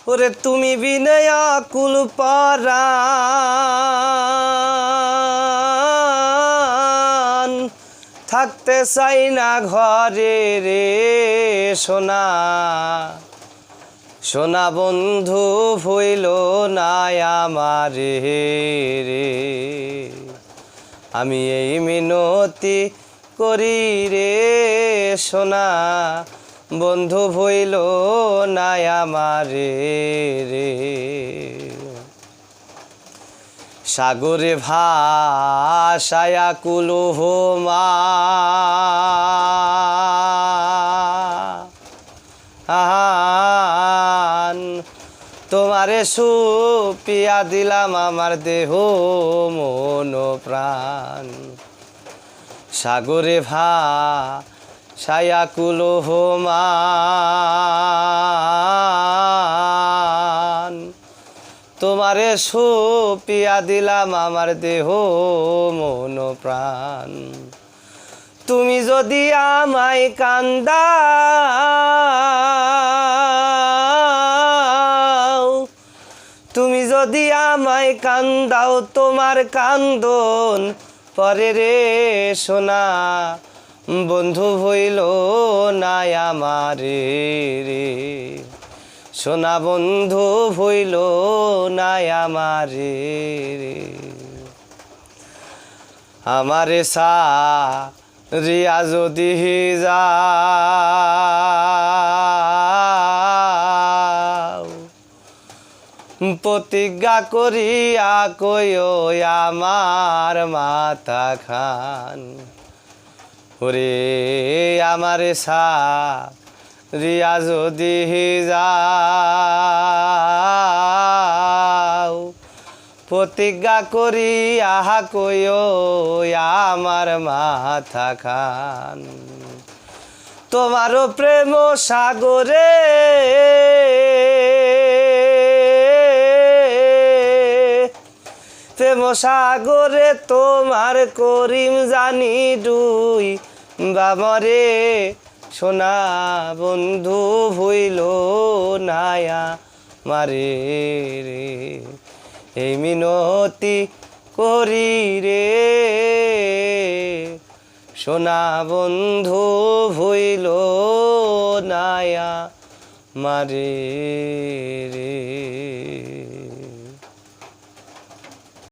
ওরে তুমি বিনয় আকুল পরাণ থাকতে চাই না ঘরে রে সোনা সোনা বন্ধু ভইল না আমারে রে আমি এই মিনতি করি রে সোনা বন্ধু ভইল না আমারে রে সাগরে ভাষায় আকুল হোমা তোমারে সুপিয়া দিলাম আমার দেহ মন প্রাণ সাগরে ভাষায় আকুল হোমা তোমারে সুপিয়া দিলাম আমার দেহ মন প্রাণ তুমি যদি আমায় কান্দাও তুমি যদি আমায় কান্দাও তোমার কান্দন পরে রে সোনা বন্ধু হইল না আমারে রে সোনা বন্ধু হইল না আমারে রে আমারে রিয়া যদি যাও প্রতিজ্ঞা করিয়া কইও আমার মাথা খান ওরে আমারে রিয়া যদি যাও প্রতিজ্ঞা করি আহা কইও আমার মাথা খান তোমারও প্রেম সাগরে প্রেম সাগরে তোমার করিম জানি ডুই বামরে সোনা বন্ধু ভইল নায়া মারে রে এই মিনতি করি রে সোনা বন্ধু ভইল নায়া মারে রে।